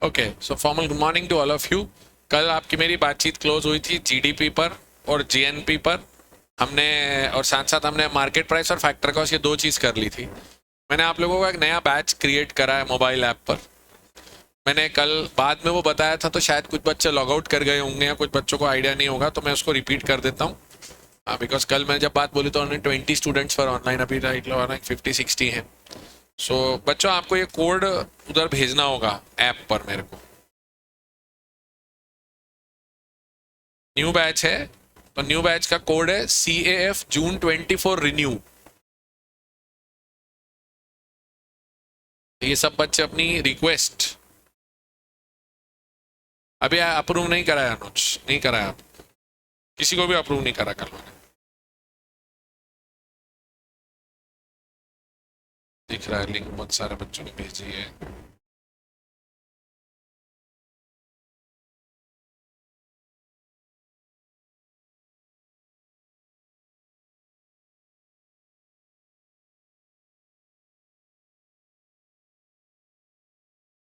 Okay, so formal good morning to all of you. कल आपकी मेरी बातचीत क्लोज हुई थी जीडीपी पर और जीएनपी पर। हमने और साथ साथ हमने मार्केट प्राइस और फैक्टर कॉस्ट ये दो चीज़ कर ली थी। मैंने आप लोगों को एक नया बैच क्रिएट करा है मोबाइल ऐप पर। मैंने कल बाद में वो बताया था तो शायद कुछ बच्चे लॉग आउट कर गए होंगे या कुछ बच्चों को आइडिया नहीं होगा, तो मैं उसको रिपीट कर देता हूँ। बिकॉज कल मैंने जब बात बोली तो उन्होंने 20 स्टूडेंट्स पर ऑनलाइन, अभी राइट 50-60 हैं। सो बच्चों, आपको ये कोड उधर भेजना होगा ऐप पर मेरे को। न्यू बैच है तो न्यू बैच का कोड है CAF June 24 रिन्यू। ये सब बच्चे अपनी रिक्वेस्ट अभी अप्रूव नहीं कराया, अनुज नहीं कराया, किसी को भी अप्रूव नहीं करा कल मैंने। दिख रहा है लिंक बहुत सारे बच्चों ने भेजी है।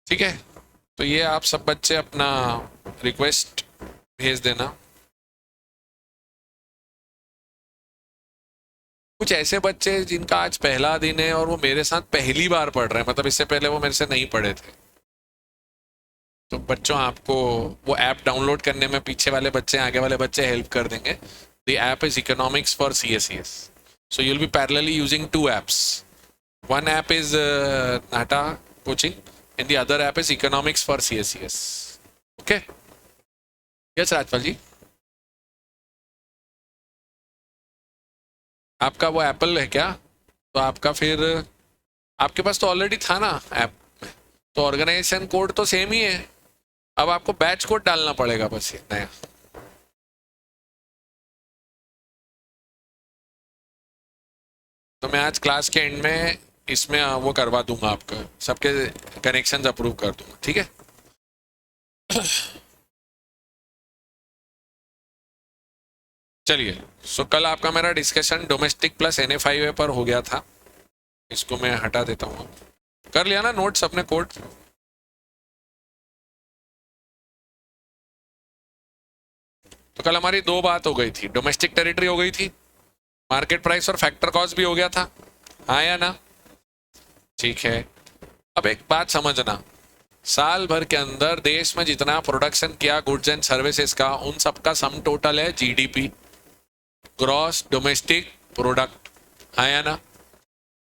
ठीक है, तो ये आप सब बच्चे अपना रिक्वेस्ट भेज देना। कुछ ऐसे बच्चे जिनका आज पहला दिन है और वो मेरे साथ पहली बार पढ़ रहे हैं, मतलब इससे पहले वो मेरे से नहीं पढ़े थे, तो बच्चों आपको वो ऐप डाउनलोड करने में पीछे वाले बच्चे आगे वाले बच्चे हेल्प कर देंगे। The app is economics for CSES, so you'll be parallelly using two apps. One app is NATA coaching and the other app is economics for CSES. Okay? Yes, Rajpal ji, आपका वो एप्पल है क्या? तो आपका फिर आपके पास तो ऑलरेडी था ना ऐप में, तो ऑर्गेनाइजेशन कोड तो सेम ही है। अब आपको बैच कोड डालना पड़ेगा बस ये नया। तो मैं आज क्लास के एंड में इसमें वो करवा दूंगा, आपका सबके कनेक्शंस अप्रूव कर दूंगा, ठीक है? चलिए, सो कल आपका मेरा डिस्कशन डोमेस्टिक प्लस NF5 पर हो गया था। इसको मैं हटा देता हूँ। कर लिया ना नोट्स अपने कोड? तो कल हमारी दो बात हो गई थी, डोमेस्टिक टेरिटरी हो गई थी, मार्केट प्राइस और फैक्टर कॉस्ट भी हो गया था, हाँ या ना? ठीक है, अब एक बात समझना, साल भर के अंदर देश में जितना प्रोडक्शन किया गुड्स एंड सर्विसेज का, उन सबका सम टोटल है GDP, ग्रॉस डोमेस्टिक प्रोडक्ट, हाँ या ना?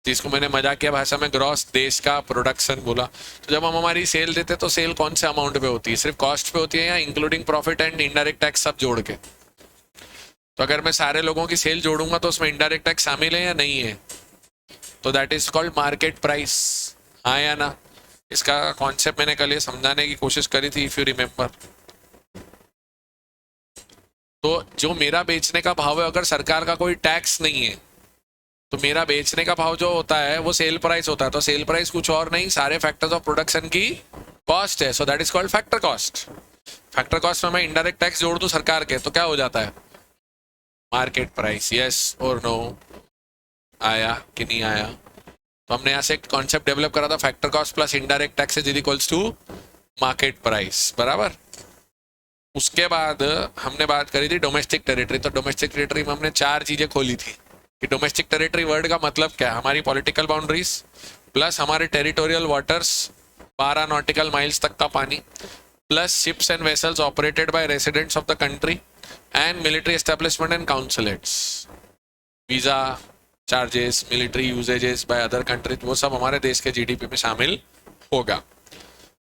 जिसको मैंने मजाकिया भाषा में ग्रॉस देश का प्रोडक्शन बोला। तो जब हम हमारी सेल देते तो सेल कौन से अमाउंट पे होती है? सिर्फ कॉस्ट पे होती है या including profit and indirect tax सब जोड़ के? तो अगर मैं सारे लोगों की सेल जोड़ूंगा तो उसमें इनडायरेक्ट टैक्स शामिल है या नहीं है? तो that is called market price, हाँ या ना? इसका कॉन्सेप्ट मैंने कल ये समझाने की कोशिश करी थी, इफ यू रिमेम्बर। तो जो मेरा बेचने का भाव है, अगर सरकार का कोई टैक्स नहीं है, तो मेरा बेचने का भाव जो होता है वो सेल प्राइस होता है। तो सेल प्राइस कुछ और नहीं, सारे फैक्टर्स ऑफ प्रोडक्शन की कॉस्ट है, so that is called factor cost. Factor cost में मैं इनडायरेक्ट टैक्स जोड़ दूं सरकार के तो क्या हो जाता है? Market price. यस और नो? आया कि नहीं आया? तो हमने यहाँ से एक कॉन्सेप्ट डेवलप करा था, factor cost plus indirect taxes is equals to market price, बराबर। उसके बाद हमने बात करी थी डोमेस्टिक टेरिटरी। तो डोमेस्टिक टेरिटरी में हमने चार चीजें खोली थी कि डोमेस्टिक टेरिटरी वर्ड का मतलब क्या है? हमारी पॉलिटिकल बाउंड्रीज प्लस हमारे टेरिटोरियल वाटर्स 12 नॉटिकल माइल्स तक का पानी, plus ships and vessels operated by residents of the country and military establishment and consulates. Visa charges, military usages by other countries, वो सब हमारे देश के GDP में शामिल होगा।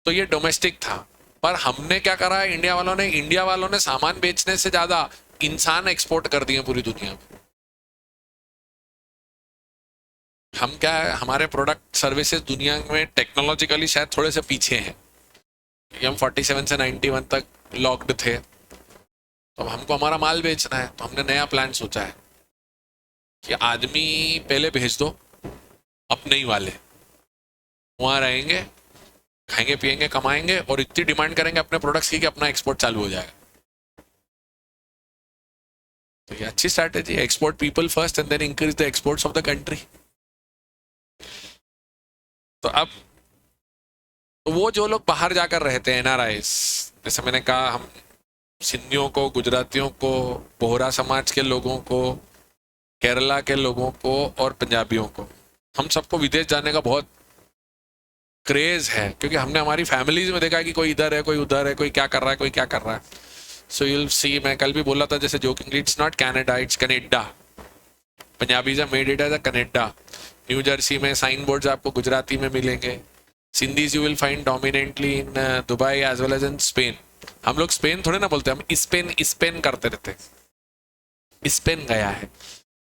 तो ये डोमेस्टिक था। पर हमने क्या करा है, इंडिया वालों ने सामान बेचने से ज्यादा इंसान एक्सपोर्ट कर दिए पूरी दुनिया में। हम क्या है, हमारे प्रोडक्ट सर्विसेज दुनिया में टेक्नोलॉजिकली शायद थोड़े से पीछे हैं। हम 47 से 91 तक लॉक्ड थे, तो अब हमको हमारा माल बेचना है, तो हमने नया प्लान सोचा है कि आदमी पहले भेज दो अपने ही वाले, वहां रहेंगे, खाएंगे पिएंगे कमाएंगे और इतनी डिमांड करेंगे अपने प्रोडक्ट्स की कि अपना एक्सपोर्ट चालू हो जाएगा। तो ये अच्छी स्ट्रैटेजी है, export people first and then increase the exports of the country. तो अब तो वो जो लोग बाहर जाकर रहते हैं एनआरआईज, जैसे मैंने कहा, हम सिंधियों को, गुजरातियों को, बोहरा समाज के लोगों को, केरला के लोगों को और पंजाबियों को, हम सबको विदेश जाने का बहुत क्रेज है, क्योंकि हमने हमारी फैमिलीज में देखा है कि कोई इधर है, कोई उधर है, कोई क्या कर रहा है, कोई क्या कर रहा है. सो यूल सी, मैं कल भी बोला था जैसे jokingly, it's not Canada, it's Canada. Punjabis have made it as a Canada. New Jersey में साइन बोर्ड्स आपको गुजराती में मिलेंगे. Sindhis you will find dominantly in Dubai as well as in Spain. हम लोग स्पेन थोड़े ना बोलते, हम स्पेन स्पेन करते रहते. स्पेन गया है.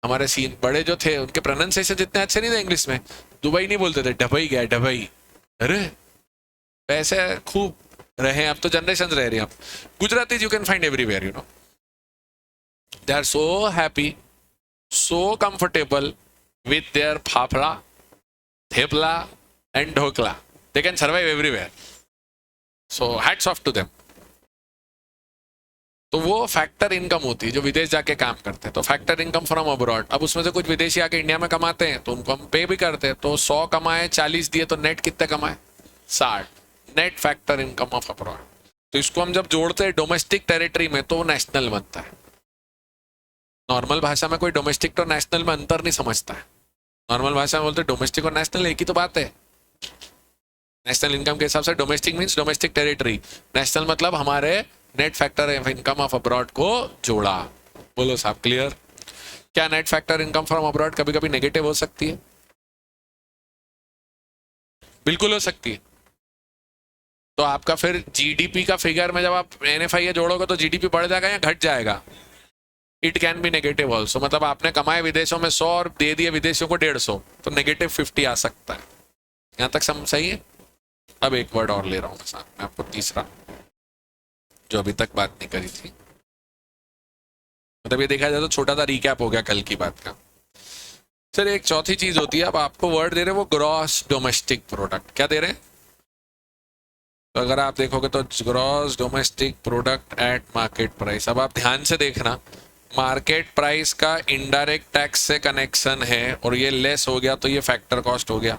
हमारे सीन बड़े जो थे उनके प्रोनाउंसिएशन जितने अच्छे नहीं थे इंग्लिश में. दुबई नहीं बोलते थे, डबई गया, डबई. अरे वैसे खूब रहे. अब तो जनरेशन रह रही हैं. Gujarati you can find everywhere, you know. They are so happy, so comfortable with their phapra, thepla and dhokla. They can survive everywhere. So hats off to them. तो वो फैक्टर इनकम होती है जो विदेश जाके काम करते हैं. तो फैक्टर इनकम फ्रॉम अब्रॉड. अब उसमें से कुछ विदेशी आके इंडिया में कमाते हैं तो उनको हम पे भी करते हैं. तो 100 कमाए, 40 दिए, तो नेट कितने कमाए? 60. Net factor income of abroad. तो इसको हम जब जोड़ते हैं डोमेस्टिक टेरिटरी में तो नेशनल बनता है. नॉर्मल भाषा में कोई डोमेस्टिक और नेशनल में अंतर नहीं समझता है. नॉर्मल भाषा में बोलते डोमेस्टिक और नेशनल एक ही तो बात है. नेशनल इनकम के हिसाब से domestic means domestic territory, national मतलब हमारे net factor income of abroad को जोड़ा. बोलो साहब, क्लियर? क्या net factor income from abroad कभी कभी नेगेटिव हो सकती है? बिल्कुल हो सकती है. तो आपका फिर जीडीपी का फिगर में जब आप एनएफआई जोड़ोगे तो जीडीपी बढ़ जाएगा या घट जाएगा? It can be negative also. मतलब आपने कमाए विदेशों में 100 और दे दिए विदेशियों को 150, तो नेगेटिव 50 आ सकता है. यहां तक समझ सही है? अब एक वर्ड और ले रहा हूं साथ में आपको, तीसरा, जो अभी तक बात नहीं करी थी. मतलब ये देखा जाए तो छोटा सा रिकैप हो गया कल की बात का. सर एक चौथी चीज होती है, अब आपको वर्ड दे रहे हैं वो ग्रॉस डोमेस्टिक प्रोडक्ट. क्या दे रहे हैं? तो अगर आप देखोगे तो gross domestic product at market price. अब आप ध्यान से देखना, मार्केट प्राइस का इनडायरेक्ट टैक्स से कनेक्शन है और ये लेस हो गया तो ये फैक्टर कॉस्ट हो गया.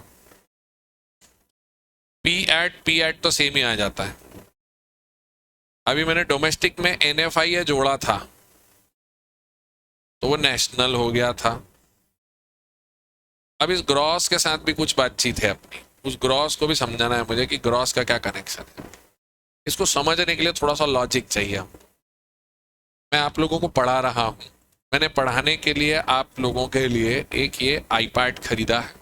पी एट तो सेम ही आ जाता है. अभी मैंने डोमेस्टिक में एनएफआई जोड़ा था तो वो नेशनल हो गया था. अब इस ग्रॉस के साथ भी कुछ बातचीत है अपनी. उस ग्रॉस को भी समझाना है मुझे कि ग्रॉस का क्या कनेक्शन है. इसको समझने के लिए थोड़ा सा लॉजिक चाहिए. मैं आप लोगों को पढ़ा रहा हूं. मैंने पढ़ाने के लिए आप लोगों के लिए एक ये आईपैड खरीदा है.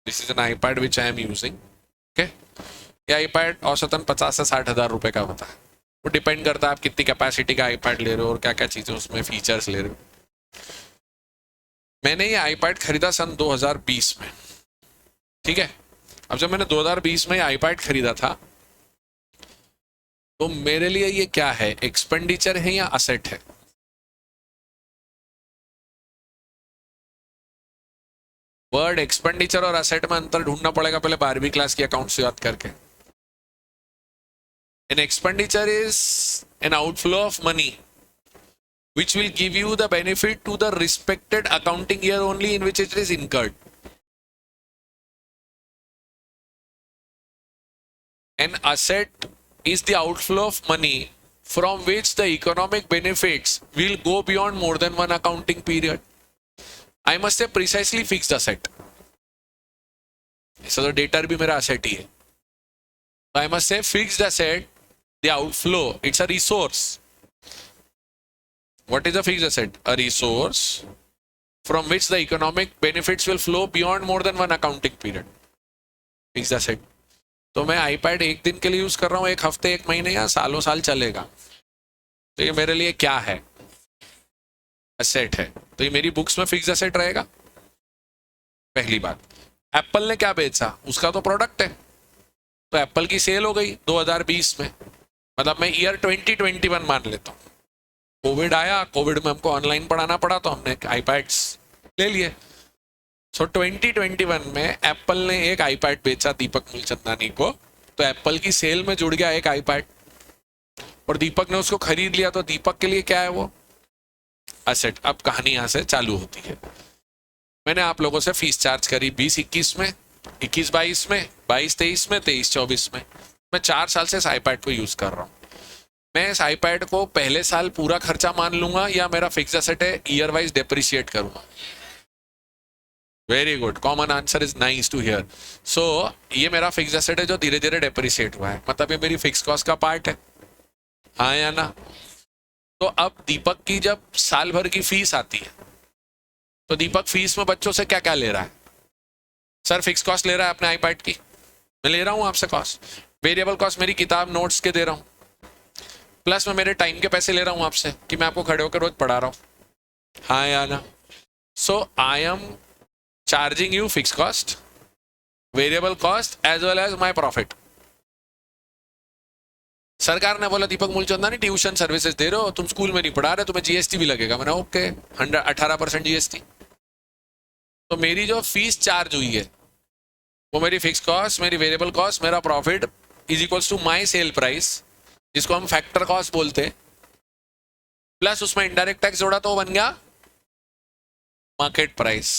This is an iPad which I am using. Okay, ये आईपैड औसतन 50 से 60 हज़ार रुपए का होता है. वो डिपेंड करता है आप कितनी कैपेसिटी का आईपैड ले रहे हो और क्या क्या चीजें उसमें फीचर्स ले रहे हो. मैंने ये आईपैड खरीदा सन 2020 में. ठीक है. अब जब मैंने 2020 में आईपैड खरीदा था तो मेरे लिए ये क्या है, एक्सपेंडिचर है या असेट है? वर्ड एक्सपेंडिचर और असेट में अंतर ढूंढना पड़ेगा पहले 12वीं क्लास की अकाउंट्स याद करके. An expenditure is an outflow of money which will give you the benefit to the respected accounting year only in which it is incurred. An asset is the outflow of money from which the economic benefits will go beyond more than one accounting period. I must say precisely fixed asset. So the debtor भी मेरा asset ही है. I must say fixed asset, the outflow, it's a resource. What is a fixed asset? A resource from which the economic benefits will flow beyond more than one accounting period. Fixed asset. तो मैं iPad एक दिन के लिए use कर रहा हूँ, एक हफ्ते, एक महीने या सालों साल चलेगा, तो ये मेरे लिए क्या है? एसेट है. तो ये मेरी बुक्स में फिक्स एसेट रहेगा. पहली बात. एप्पल ने क्या बेचा, उसका तो प्रोडक्ट है, तो एप्पल की सेल हो गई 2020 में. मतलब मैं ईयर 2021 मान लेता हूँ. कोविड आया, कोविड में हमको ऑनलाइन पढ़ाना पड़ा तो हमने आईपैड्स ले लिए. सो 2021 में एप्पल ने एक आईपैड बेचा दीपक मूलचंदानी को, तो एप्पल की सेल में जुड़ गया एक आईपैड और दीपक ने उसको खरीद लिया. तो दीपक के लिए क्या है वो? एसेट. अब कहानी यहां से चालू होती है. मैंने आप लोगों से फीस चार्ज करी 2021 में, 21-22 में, 22-23 में, 23-24 में। मैं 4 साल से इस आईपैड को यूज कर रहा हूँ। मैं इस आईपैड को पहले साल पूरा खर्चा मान लूंगा या मेरा फिक्स एसेट है, ईयर वाइज डेप्रिशिएट करूंगा? Very good, common answer is nice to hear. So ये मेरा फिक्स एसेट है जो धीरे धीरे डेप्रिशिएट हुआ है, मतलब ये मेरी फिक्स कॉस्ट का पार्ट है, हाँ या ना? तो अब दीपक की जब साल भर की फीस आती है तो दीपक फीस में बच्चों से क्या क्या ले रहा है? सर फिक्स कॉस्ट ले रहा है अपने आईपैड की, मैं ले रहा हूँ आपसे कॉस्ट। वेरिएबल कॉस्ट मेरी किताब नोट्स के दे रहा हूँ, प्लस मैं मेरे टाइम के पैसे ले रहा हूँ आपसे कि मैं आपको खड़े होकर रोज पढ़ा रहा हूँ, हाँ या ना? So I am charging you fix cost, variable cost as well as my profit. सरकार ने बोला दीपक मूलचंदानी ट्यूशन सर्विसेज दे रहे हो, तुम स्कूल में नहीं पढ़ा रहे, तुम्हें जीएसटी भी लगेगा। मैंने ओके, 18% जीएसटी। तो मेरी जो फीस चार्ज हुई है वो मेरी फिक्स कॉस्ट, मेरी वेरिएबल कॉस्ट, मेरा profit is equals to my sale price, जिसको हम फैक्टर कॉस्ट बोलते हैं, प्लस उसमें इनडायरेक्ट टैक्स जोड़ा तो वो बन गया मार्केट प्राइस।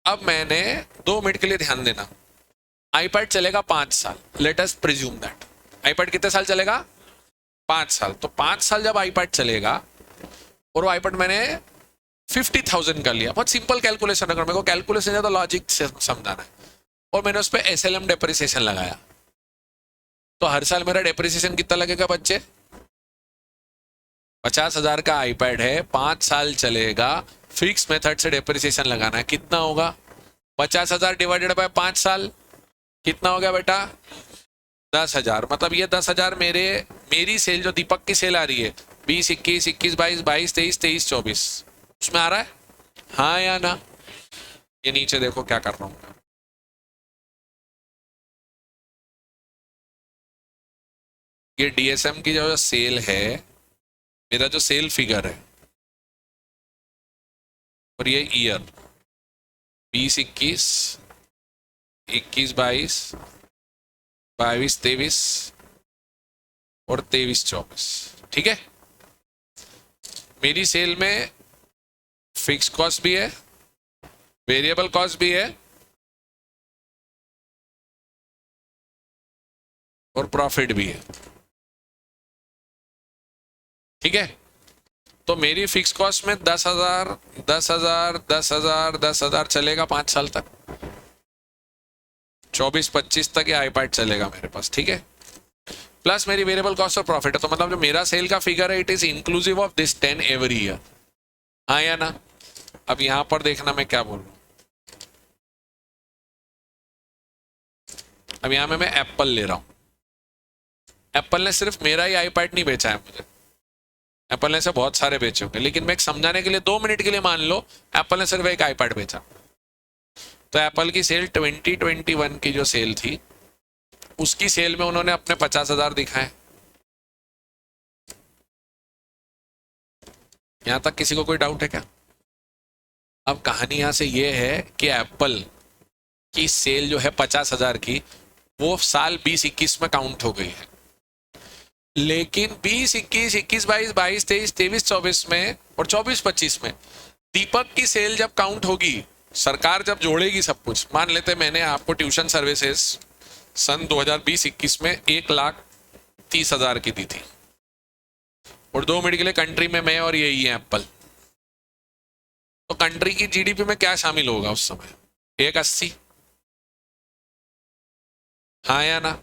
अब मैंने 2 मिनट के लिए ध्यान देना, आईपैड चलेगा 5 साल, let us presume that. IPad कितने साल चलेगा? 5 साल। तो 5 साल जब आईपैड चलेगा और वो आईपैड मैंने 50,000 का लिया, बहुत सिंपल कैलकुलेशन, अगर मेरे को कैलकुलेशन है तो लॉजिक से समझाना है, और मैंने उस पर एसएलएम डेप्रिसिएशन लगाया, तो हर साल मेरा डेप्रिसिएशन कितना लगेगा बच्चे? 50,000 का आईपैड है, 5 साल चलेगा, फिक्स मेथड से डेप्रिसिएशन लगाना है, कितना होगा? 50,000 डिवाइडेड बाय 5 साल, कितना हो गया बेटा? 10,000। मतलब ये 10,000 मेरी सेल, जो दीपक की सेल आ रही है 20, 21, 22, 23, 23, 24, उसमें आ रहा है, हाँ या ना? ये नीचे देखो क्या कर रहा हूं, ये डीएसएम की जो सेल है, मेरा जो सेल फिगर है, और ये ईयर 20, 21, 21, 22, 22, 23 और 23, 24, ठीक है? मेरी सेल में फिक्स कॉस्ट भी है, वेरिएबल कॉस्ट भी है, और प्रॉफिट भी है, ठीक है? तो मेरी फिक्स कॉस्ट में 10,000, 10,000, 10,000, 10,000 चलेगा 5 साल तक, 24-25 तक ये आईपैड चलेगा मेरे पास, ठीक है? प्लस मेरी वेरिएबल कॉस्ट और प्रॉफिट है, तो मतलब जो मेरा सेल का फिगर है, it is inclusive of this 10 every year, हाँ या ना? अब यहां पर देखना मैं क्या बोल रहा हूं। अब यहां में मैं एप्पल ले रहा हूं, एप्पल ने सिर्फ मेरा ही आईपैड नहीं बेचा है मुझे, एप्पल ने से बहुत सारे बेचे होंगे, लेकिन मैं एक समझाने के लिए 2 मिनट के लिए मान लो एप्पल ने सिर्फ एक आईपैड बेचा, तो एप्पल की सेल 2021 की जो सेल थी, उसकी सेल में उन्होंने अपने 50,000 दिखाए। यहां तक किसी को कोई डाउट है क्या? अब कहानी यहां से ये है कि एप्पल की सेल जो है 50,000 की, वो साल 20-21 में काउंट हो गई है, लेकिन 20-21, 21-22, 22-23, 23-24 में और 24-25 में दीपक की सेल जब काउंट होगी, सरकार जब जोड़ेगी सब कुछ, मान लेते मैंने आपको ट्यूशन सर्विसेज सन 2020-21 में 1,30,000 की दी थी, और 2 मिनट के लिए कंट्री में मैं और यही है एप्पल, तो कंट्री की जीडीपी में क्या शामिल होगा उस समय? 1,80, हाँ या ना?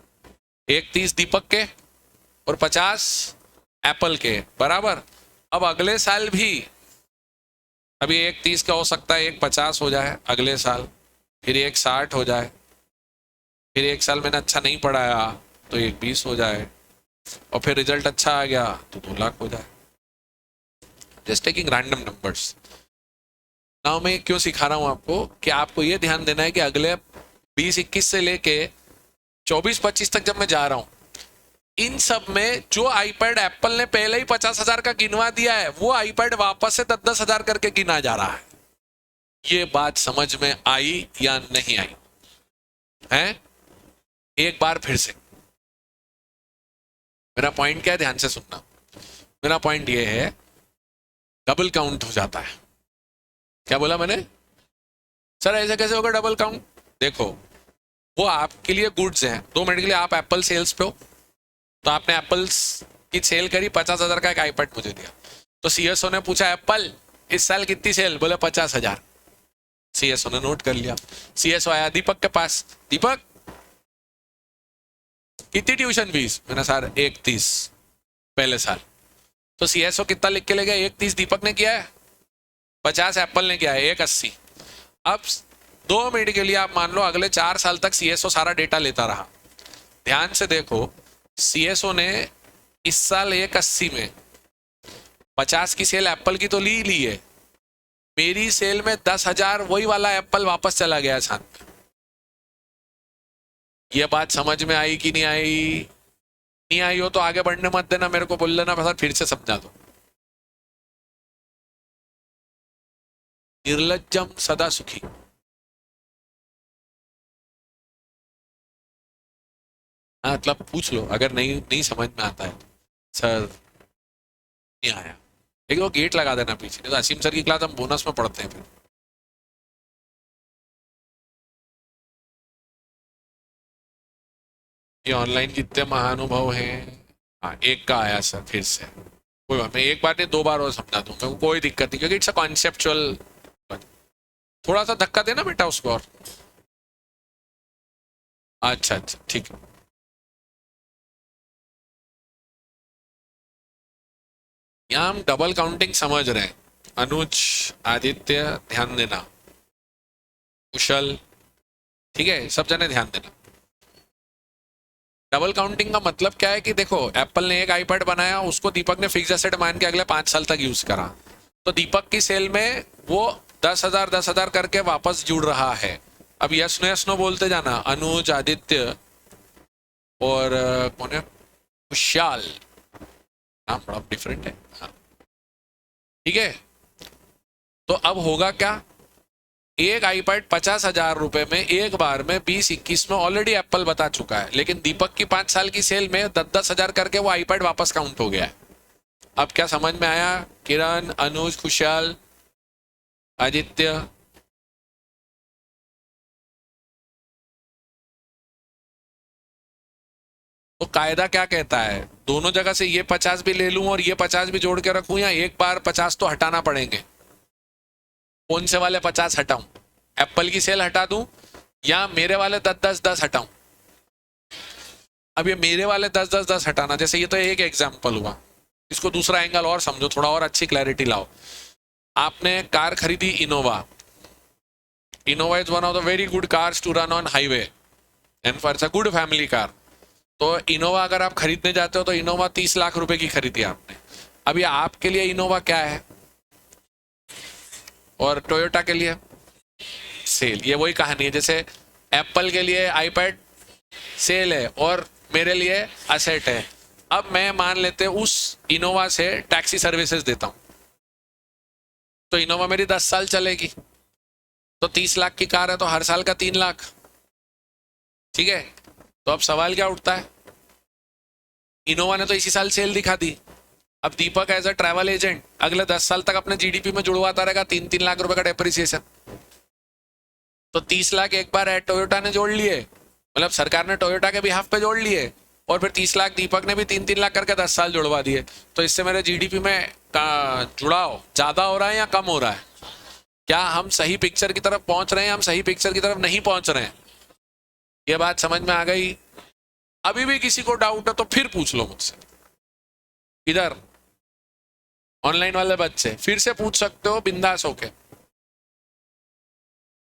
1,30 दीपक के और 50 एप्पल के, बराबर। अब अगले साल भी, अभी 1,30 का हो सकता है 1,50 हो जाए अगले साल, फिर 1,60 हो जाए, फिर 1 साल मैंने अच्छा नहीं पढ़ाया तो 1,20 हो जाए, और फिर रिजल्ट अच्छा आ गया तो 2 लाख हो जाए। Just taking random numbers. Now मैं क्यों सिखा रहा हूं आपको कि आपको ये ध्यान देना है कि अगले 20-21 से लेके 24-25 तक जब मैं जा रहा हूं, इन सब में जो आईपैड एप्पल ने पहले ही 50,000 का गिनवा दिया है, वो आईपैड वापस से 10-10 हजार करके गिना जा रहा है। ये बात समझ में आई या नहीं आई है? एक बार फिर से, मेरा पॉइंट क्या है, ध्यान से सुनना। मेरा पॉइंट ये है, डबल काउंट हो जाता है। क्या बोला मैंने? सर ऐसे कैसे होगा डबल काउंट? देखो, वो आपके लिए गुड्स हैं। 2 मिनट के लिए आप एप्पल सेल्स पे हो, तो आपने एप्पल्स की सेल करी, 50,000 का एक आईपैड मुझे दिया, तो सीएसओ ने पूछा एप्पल इस साल कितनी सेल, बोले 50,000। सीएसओ ने नोट कर लिया। सीएसओ आया दीपक के पास, दीपक कितनी ट्यूशन फीस, मैंने सर 1,30 पहले साल। तो सीएसओ कितना लिख के ले गया, 1,30 दीपक ने किया है, 50 एप्पल ने किया है, 1,80। अब 2 मिनट के लिए आप मान लो अगले 4 साल तक सीएसओ सारा डेटा लेता रहा। ध्यान से देखो, सीएसओ ने इस साल 1,80 में 50 की सेल एप्पल की तो ली है, मेरी सेल में 10,000 वही वाला एप्पल वापस चला गया साथ में। ये बात समझ में आई कि नहीं आई? नहीं आई हो तो आगे बढ़ने मत देना, मेरे को बोल लेना सर फिर से समझा दो। निर्लज्जम सदा सुखी। हाँ मतलब पूछ लो, अगर नहीं नहीं समझ में आता है सर नहीं आया, लेकिन वो गेट लगा देना पीछे, नहीं तो असीम सर की क्लास हम बोनस में पढ़ते हैं फिर। ये ऑनलाइन कितने महानुभव हैं। हाँ एक का आया सर फिर से, कोई बात, मैं एक बार नहीं 2 बार और समझा दूं, मेरे को कोई दिक्कत नहीं, क्योंकि इट्स अ कॉन्सेप्चुअल। थोड़ा सा धक्का देना बेटा उसको और। अच्छा अच्छा ठीक है। यहाँ हम डबल काउंटिंग समझ रहे हैं। अनुज, आदित्य ध्यान देना, कुशल, ठीक है सब जने ध्यान देना। डबल काउंटिंग का मतलब क्या है कि देखो एप्पल ने एक आईपैड बनाया, उसको दीपक ने फिक्स एसेट मान के अगले 5 साल तक यूज करा, तो दीपक की सेल में वो 10,000 करके वापस जुड़ रहा है। अब यस नो बोलते जाना, अनुज, आदित्य और कौन है, कुशाल, नाम बड़ा डिफरेंट है। हाँ ठीक है। तो अब होगा क्या, एक आईपैड 50,000 रुपए में एक बार में 20-21 में ऑलरेडी एप्पल बता चुका है, लेकिन दीपक की 5 साल की सेल में 10,000 करके वो आईपैड वापस काउंट हो गया है। अब क्या समझ में आया? किरण, अनुज, खुशहाल, आदित्य, तो कायदा क्या कहता है, दोनों जगह से ये 50 भी ले लूं और ये 50 भी जोड़ के रखूं, या एक बार 50 तो हटाना पड़ेंगे? कौन से वाले 50 हटाऊं, एप्पल की सेल हटा दूं या मेरे वाले 10-10-10 हटाऊं? अब ये मेरे वाले 10-10-10 हटाना, जैसे ये तो एक एग्जाम्पल हुआ, इसको दूसरा एंगल और समझो, थोड़ा और अच्छी क्लैरिटी लाओ। आपने कार खरीदी Innova, Innova is one of the very good cars to run on highway and for it's a good family car. तो इनोवा अगर आप खरीदने जाते हो तो इनोवा 30 लाख रुपए की खरीदी आपने। अब ये आपके लिए इनोवा क्या है और टोयोटा के लिए सेल, ये वही कहानी है जैसे एप्पल के लिए आईपैड सेल है और मेरे लिए असेट है। अब मैं मान लेते उस इनोवा से टैक्सी सर्विसेज देता हूं, तो इनोवा मेरी 10 साल चलेगी, तो 30 लाख की कार है तो हर साल का 3 लाख, ठीक है। तो अब सवाल क्या उठता है, इनोवा ने तो इसी साल सेल दिखा दी, अब दीपक एज अ ट्रैवल एजेंट अगले 10 साल तक अपने जीडीपी में जुड़वाता रहेगा 3-3 लाख रुपए का डेप्रिसिएशन। तो 30 लाख एक बार टोयोटा ने जोड़ लिए, मतलब सरकार ने टोयोटा के बिहाफ पे जोड़ लिए, और फिर 30 लाख दीपक ने भी 3-3 लाख करके 10 साल जुड़वा दिए। तो इससे मेरे जीडीपी में जुड़ाव ज्यादा हो रहा है या कम हो रहा है? क्या हम सही पिक्चर की तरफ पहुंच रहे हैं, हम सही पिक्चर की तरफ नहीं पहुंच रहे हैं? ये बात समझ में आ गई? अभी भी किसी को डाउट है तो फिर पूछ लो मुझसे, इधर ऑनलाइन वाले बच्चे फिर से पूछ सकते हो बिंदास होके,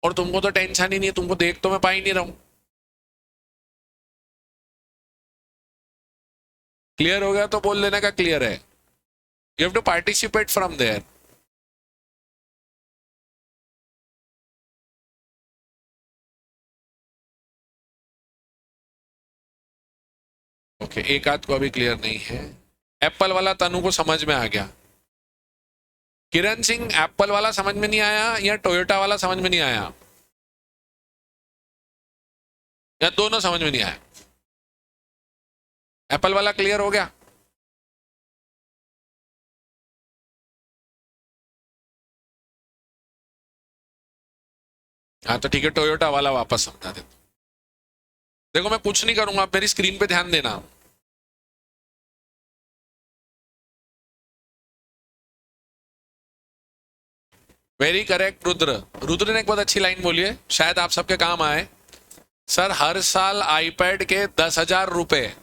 और तुमको तो टेंशन ही नहीं है, तुमको देख तो मैं पा ही नहीं रहा हूं। क्लियर हो गया तो बोल लेने का क्लियर है, you have to participate from there. Okay एक आध को अभी क्लियर नहीं है। एप्पल वाला तनु को समझ में आ गया, किरण सिंह एप्पल वाला समझ में नहीं आया या टोयोटा वाला समझ में नहीं आया, या दोनों समझ में नहीं आया? एप्पल वाला क्लियर हो गया? हाँ तो ठीक है, टोयोटा वाला वापस समझा देता। देखो मैं कुछ नहीं करूंगा, आप मेरी स्क्रीन पे ध्यान देना। Very correct Rudra. रुद्र ने एक बहुत अच्छी लाइन बोली है, शायद आप सबके काम आए। सर हर साल आईपैड के 10,000 रुपए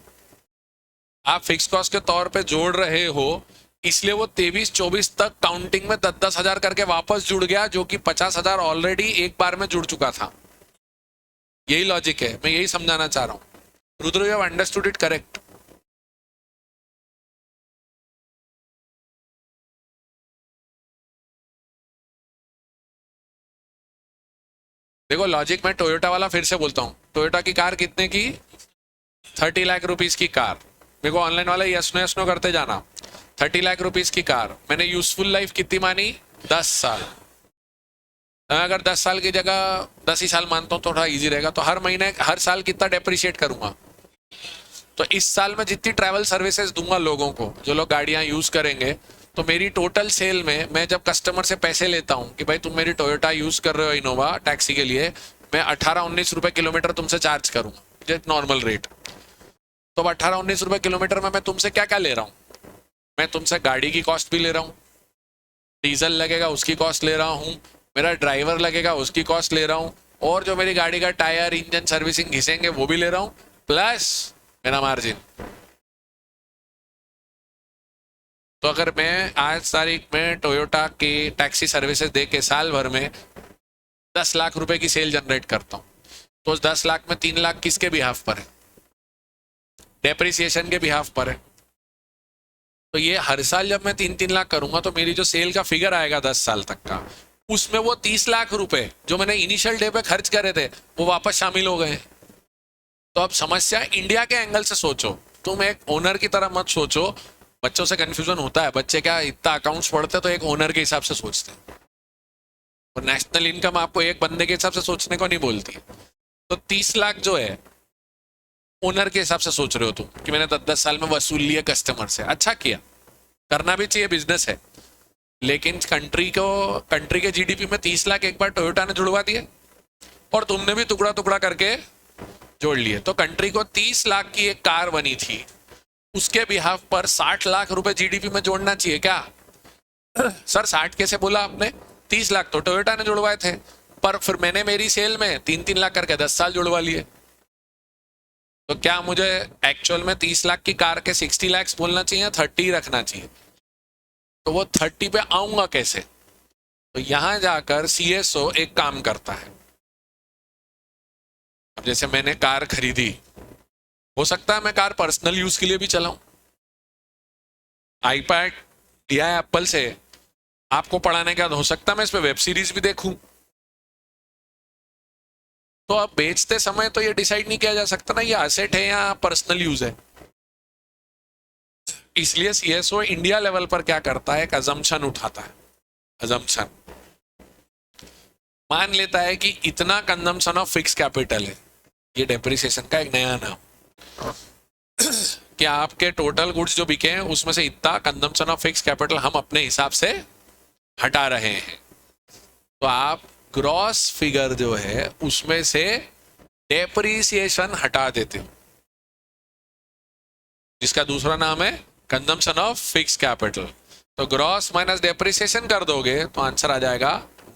आप फिक्स कॉस्ट के तौर पे जोड़ रहे हो, इसलिए वो 23-24 तक काउंटिंग में 10,000 करके वापस जुड़ गया, जो कि 50,000 ऑलरेडी एक बार में जुड़ चुका था। यही लॉजिक है, मैं यही समझाना चाह रहा हूं। Rudra you have understood it correct. देखो लॉजिक मैं टोयोटा वाला फिर से बोलता हूँ। टोयोटा की कार कितने की? 30 लाख रुपीज की कार। मेरे को ऑनलाइन वाला यस नो करते जाना। 30 लाख रुपीज की कार मैंने यूजफुल लाइफ कितनी मानी? 10 साल। मैं अगर 10 साल की जगह 10 ही साल मानता हूँ, थोड़ा इजी रहेगा, तो हर महीने हर साल कितना डेप्रिशिएट करूंगा? तो इस साल में जितनी ट्रैवल सर्विसेज दूंगा लोगों को, जो लोग गाड़ियां यूज करेंगे, तो मेरी टोटल सेल में मैं जब कस्टमर से पैसे लेता हूं कि भाई तुम मेरी टोयोटा यूज कर रहे हो इनोवा टैक्सी के लिए, मैं 18-19 रुपए किलोमीटर तुमसे चार्ज करूंगा, नॉर्मल रेट। तो अब 18-19 रुपए किलोमीटर में मैं तुमसे क्या क्या ले रहा हूँ? मैं तुमसे गाड़ी की कॉस्ट भी ले रहा हूँ, डीजल लगेगा उसकी कॉस्ट ले रहा हूँ, मेरा ड्राइवर लगेगा उसकी कॉस्ट ले रहा हूँ, और जो मेरी गाड़ी का टायर इंजन सर्विसिंग घिसेंगे वो भी ले रहा हूँ, प्लस मेरा मार्जिन। तो अगर मैं आज तारीख में टोयोटा की टैक्सी सर्विसेज दे के साल भर में 10 लाख रुपए की सेल जनरेट करता हूँ, तो उस 10 लाख में 3 लाख किसके बिहाफ पर है? डेप्रिसिएशन के बिहाफ पर है। तो ये हर साल जब मैं 3-3 लाख करूंगा, तो मेरी जो सेल का फिगर आएगा 10 साल तक का, उसमें वो 30 लाख रुपए जो मैंने इनिशियल डे पे खर्च करे थे वो वापस शामिल हो गए। तो अब समस्या इंडिया के एंगल से सोचो, तुम एक ओनर की तरह मत सोचो। बच्चों से कंफ्यूजन होता है, बच्चे क्या इतना अकाउंट्स पढ़ते तो एक ओनर के हिसाब से सोचते हैं, और नेशनल इनकम आपको एक बंदे के हिसाब से सोचने को नहीं बोलती। तो 30 लाख जो है ओनर के हिसाब से सोच रहे हो तुम कि मैंने 10-10 साल में वसूल लिया कस्टमर से, अच्छा किया, करना भी चाहिए, बिजनेस है। लेकिन कंट्री के जीडीपी में 30 लाख एक बार टोयोटा ने जुड़वा दिए, और तुमने भी टुकड़ा टुकड़ा करके जोड़ लिए। तो कंट्री को 30 लाख की एक कार बनी थी, उसके बिहाफ पर 60 लाख रुपए जीडीपी में जोड़ना चाहिए क्या? सर 60 कैसे बोला आपने? 30 लाख तो टोयोटा ने जुड़वाए थे, पर फिर मैंने मेरी सेल में 3-3 लाख करके 10 साल जुड़वा लिए। तो क्या मुझे एक्चुअल में 30 लाख की कार के 60 लाख बोलना चाहिए, 30 रखना चाहिए? तो वो 30 पे आऊंगा कैसे? तो यहां जाकर सीएसओ एक काम करता है। अब जैसे मैंने कार खरीदी, हो सकता है मैं कार पर्सनल यूज के लिए भी चलाऊं, आईपैड लिया है एप्पल से, आपको पढ़ाने के बाद हो सकता है मैं इस पे वेब सीरीज भी देखूं। तो अब बेचते समय तो ये डिसाइड नहीं किया जा सकता ना ये एसेट है या पर्सनल यूज है। इसलिए सीएसओ इंडिया लेवल पर क्या करता है, एक अजम्पशन उठाता है। अजम्पशन मान लेता है कि इतना कंजम्पशन ऑफ फिक्स कैपिटल है, ये डेप्रिसिएशन का एक नया नाम, कि आपके टोटल गुड्स जो बिके हैं उसमें से इतना कंजम्पशन ऑफ फिक्स कैपिटल हम अपने हिसाब से हटा रहे हैं। तो आप ग्रॉस फिगर जो है उसमें से डेप्रिसिएशन हटा देते हो, जिसका दूसरा नाम है कंजम्पशन ऑफ फिक्स कैपिटल। तो ग्रॉस माइनस डेप्रिसिएशन कर दोगे तो आंसर आ जाएगा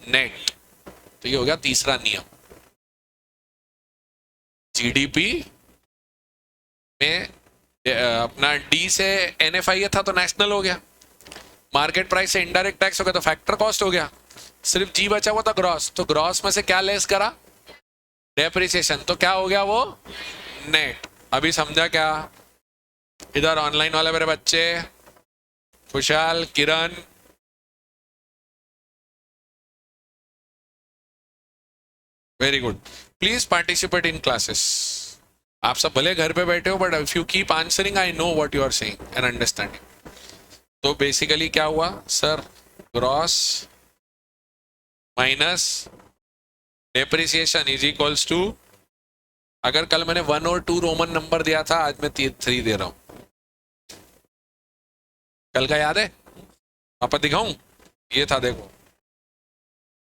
नेट। तो ये हो गया तीसरा नियम। जीडीपी में अपना डी से एनएफआई था तो नेशनल हो गया, मार्केट प्राइस से इनडायरेक्ट टैक्स हो गया तो फैक्टर कॉस्ट हो गया, सिर्फ जी बचा हुआ था ग्रॉस, तो ग्रॉस में से क्या लेस करा? डेप्रिसिएशन, तो क्या हो गया वो? नेट। अभी समझा क्या? इधर ऑनलाइन वाले मेरे बच्चे Khushhal, Kiran, very good, please participate in classes. आप सब भले घर पे बैठे हो, but if you keep answering I know what you are saying and understanding. तो बेसिकली क्या हुआ sir? Gross minus depreciation is equals to, अगर कल मैंने 1 और 2 रोमन नंबर दिया था, आज मैं 3 दे रहा हूं। कल का याद है? पापा दिखाऊं? ये था देखो,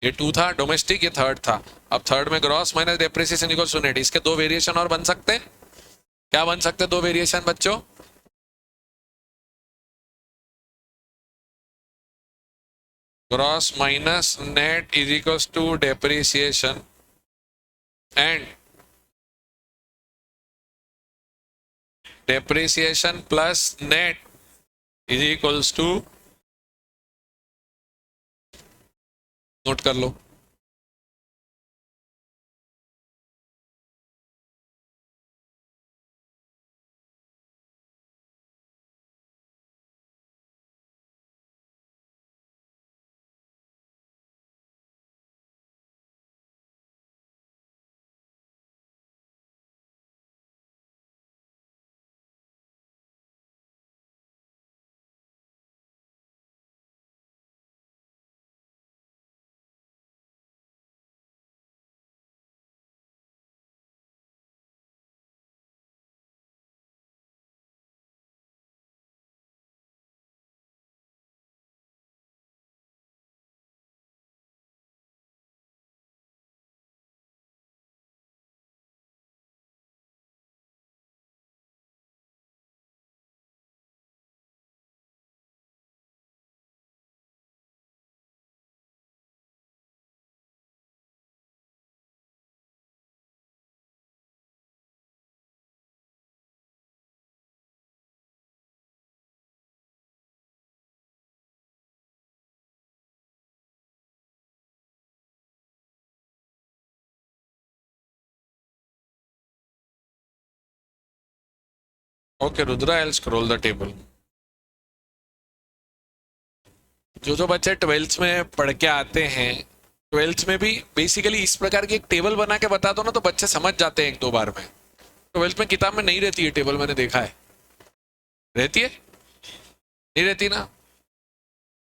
ये 2 था डोमेस्टिक, ये थर्ड था। अब थर्ड में gross minus depreciation equals to net. इसके दो वेरिएशन और बन सकते हैं। क्या बन सकते हैं दो वेरिएशन बच्चों? Gross minus net is equals to depreciation and depreciation plus net is equals to, note कर लो, okay Rudra, I will scroll the table. जो बच्चे ट्वेल्थ में पढ़ के आते हैं, ट्वेल्थ में भी बेसिकली इस प्रकार की एक टेबल बना के बता दो ना तो बच्चे समझ जाते हैं एक दो बार में। ट्वेल्थ में किताब में नहीं रहती है टेबल, मैंने देखा है। रहती है? नहीं रहती ना?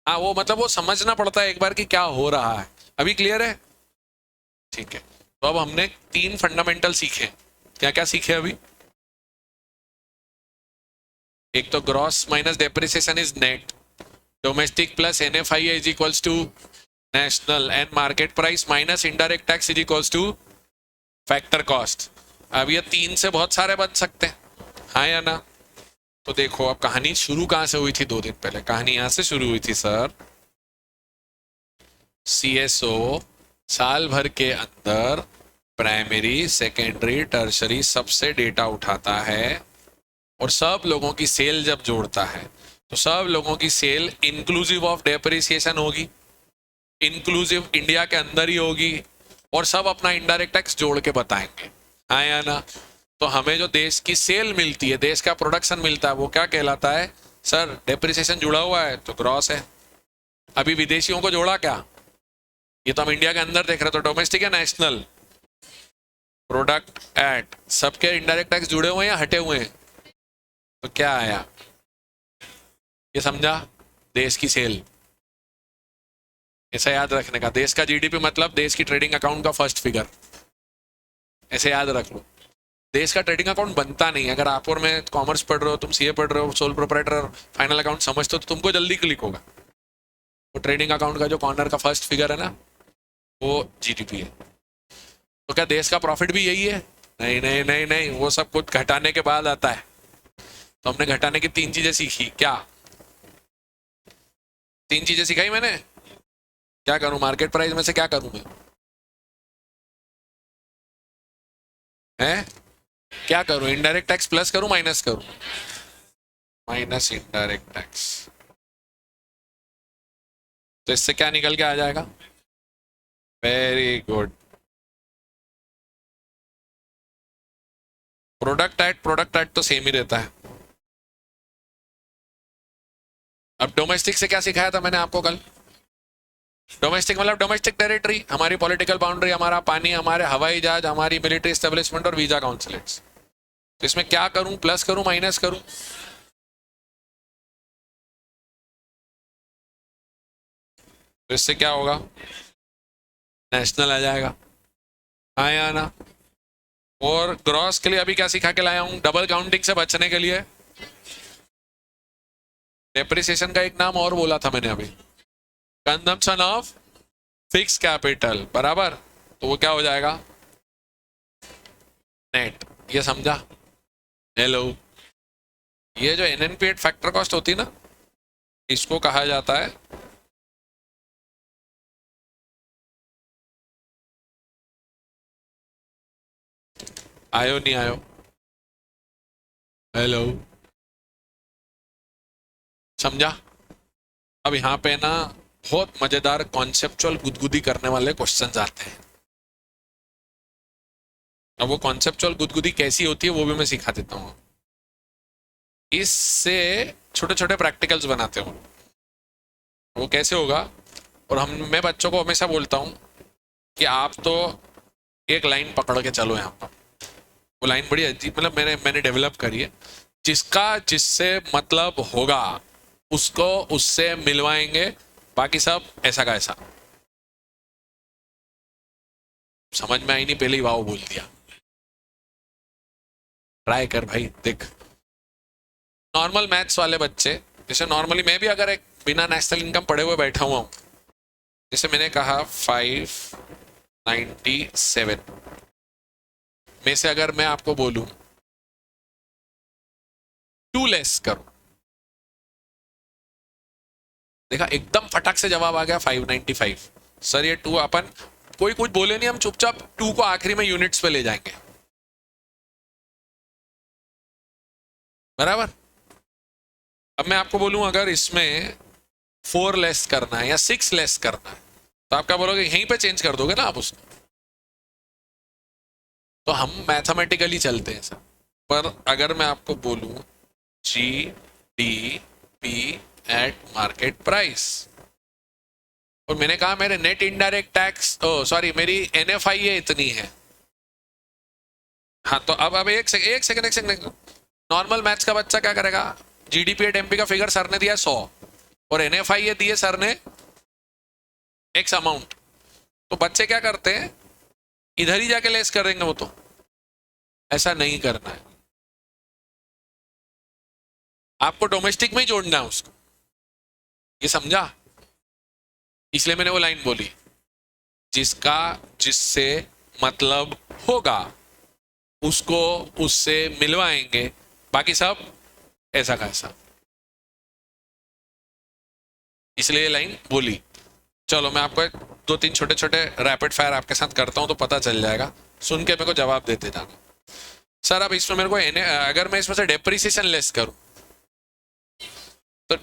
हाँ, वो मतलब वो समझना पड़ता है एक बार कि क्या हो रहा है। अभी क्लियर है? ठीक है। तो अब हमने 3 फंडामेंटल सीखे। क्या क्या सीखे अभी? एक तो gross minus depreciation is net, domestic plus NFI is equals to national, and market price minus indirect tax is equals to factor cost. अब ये 3 से बहुत सारे बन सकते हैं, हाँ या ना? तो देखो अब कहानी शुरू कहां से हुई थी 2 दिन पहले। कहानी यहां से शुरू हुई थी सर। CSO साल भर के अंदर प्राइमरी, सेकेंडरी, टर्शरी सबसे डेटा उठाता है और सब लोगों की सेल जब जोड़ता है तो सब लोगों की सेल इंक्लूसिव ऑफ डेप्रिसिएशन होगी, इंक्लूसिव इंडिया के अंदर ही होगी, और सब अपना इनडायरेक्ट टैक्स जोड़ के बताएंगे, हाँ या ना? तो हमें जो देश की सेल मिलती है, देश का प्रोडक्शन मिलता है, वो क्या कहलाता है सर? डेप्रिसिएशन जुड़ा हुआ है तो ग्रॉस है। अभी विदेशियों को जोड़ा क्या? ये तो हम इंडिया के अंदर देख रहे, तो डोमेस्टिक है नेशनल। प्रोडक्ट एट सबके इनडायरेक्ट टैक्स जुड़े हुए हैं या हटे हुए हैं? तो क्या आया? ये समझा? देश की सेल। ऐसा याद रखने का, देश का GDP मतलब देश की ट्रेडिंग अकाउंट का फर्स्ट फिगर, ऐसे याद रख लो। देश का ट्रेडिंग अकाउंट बनता नहीं। अगर आप और मैं कॉमर्स पढ़ रहे हो, तुम CA पढ़ रहे हो, सोल प्रोप्राइटर, फाइनल अकाउंट समझते हो तो तुमको जल्दी क्लिक होगा। वो ट्रेडिंग अकाउंट का जो कॉर्नर का फर्स्ट फिगर है ना, वो GDP है। तो क्या देश का प्रॉफिट भी यही है? नहीं नहीं नहीं नहीं, वो सब कुछ घटाने के बाद आता है। तो हमने घटाने की 3 चीजें सीखी। क्या 3 चीजें सिखाई मैंने? क्या करूं? मार्केट प्राइस में से क्या करूं मैं? हैं? क्या करूं? इनडायरेक्ट टैक्स प्लस करूं माइनस करूं? Minus indirect tax. तो इससे क्या निकल के आ जाएगा? Very good. प्रोडक्ट एट तो सेम ही रहता है। अब डोमेस्टिक से क्या सिखाया था मैंने आपको कल? डोमेस्टिक मतलब डोमेस्टिक टेरिटरी, हमारी पॉलिटिकल बाउंड्री, हमारा पानी, हमारे हवाई जहाज, हमारी मिलिट्री एस्टेब्लिशमेंट और वीजा काउंसलेट्स। तो इसमें क्या करूं? प्लस करूं माइनस करूं? तो इससे क्या होगा? नेशनल आ जाएगा, हाँ या ना? और ग्रॉस के लिए अभी क्या सिखा के लाया हूं? डबल काउंटिंग से बचने के लिए डेप्रिसिएशन का एक नाम और बोला था मैंने अभी, कंजम्पशन ऑफ फिक्स कैपिटल बराबर, तो वो क्या हो जाएगा, नेट। ये समझा? हेलो, ये जो एनएनपी फैक्टर कॉस्ट होती है ना, इसको कहा जाता है आयो नहीं आयो, हेलो, समझा? अब यहाँ पे ना बहुत मजेदार कॉन्सेप्चुअल गुदगुदी करने वाले क्वेश्चंस आते हैं। अब वो कॉन्सेप्चुअल गुदगुदी कैसी होती है वो भी मैं सिखा देता हूँ। इससे छोटे छोटे प्रैक्टिकल्स बनाते हो, वो कैसे होगा। और मैं बच्चों को हमेशा बोलता हूँ कि आप तो एक लाइन पकड़ के चलो यहाँ पर। वो लाइन बड़ी अजीब, मतलब मैंने डेवलप करी है, जिसका जिससे मतलब होगा उसको उससे मिलवाएंगे, बाकी सब ऐसा का ऐसा। समझ में आई नहीं, पहले ही वाव बोल दिया। ट्राई कर भाई, देख। नॉर्मल मैथ्स वाले बच्चे, जैसे नॉर्मली मैं भी अगर एक बिना नेशनल इनकम पढ़े हुए बैठा हुआ हूँ, जैसे मैंने कहा 597 में से अगर मैं आपको बोलूं 2 लेस करो, देखा एकदम फटाक से जवाब आ गया 595। सर ये 2 अपन कोई कुछ बोले नहीं, हम चुपचाप 2 को आखिरी में यूनिट्स पे ले जाएंगे, बराबर। अब मैं आपको बोलूं अगर इसमें 4 लेस करना है या 6 लेस करना है, तो आप क्या बोलोगे, यहीं पे चेंज कर दोगे ना आप उसको। तो हम मैथमेटिकली चलते हैं सर। पर अगर मैं आपको बोलूं जी D P eight market price, और मैंने कहा मेरे नेट इनडायरेक्ट टैक्स, ओ सॉरी, मेरी एनएफआईए इतनी है। हाँ तो अब एक सेकंड नॉर्मल मैथ्स का बच्चा क्या करेगा, जीडीपी एट एमपी का फिगर सर ने दिया 100 और एनएफआईए दिए सर ने एक्स अमाउंट, तो बच्चे क्या करते हैं, इधर ही जाके लेस कर देंगे। वो तो ऐसा नहीं करना है, आपको डोमेस्टिक में ही जोड़ना है उसको, ये समझा? इसलिए मैंने वो लाइन बोली, जिसका जिससे मतलब होगा उसको उससे मिलवाएंगे, बाकी सब ऐसा का ऐसा। इसलिए ये लाइन बोली। चलो मैं आपको 2-3 छोटे छोटे रैपिड फायर आपके साथ करता हूं तो पता चल जाएगा, सुन के मेरे को जवाब देते जाना। सर अब इसमें मेरे को अगर मैं इसमें से डेप्रिसिएशन लेस करूं, तो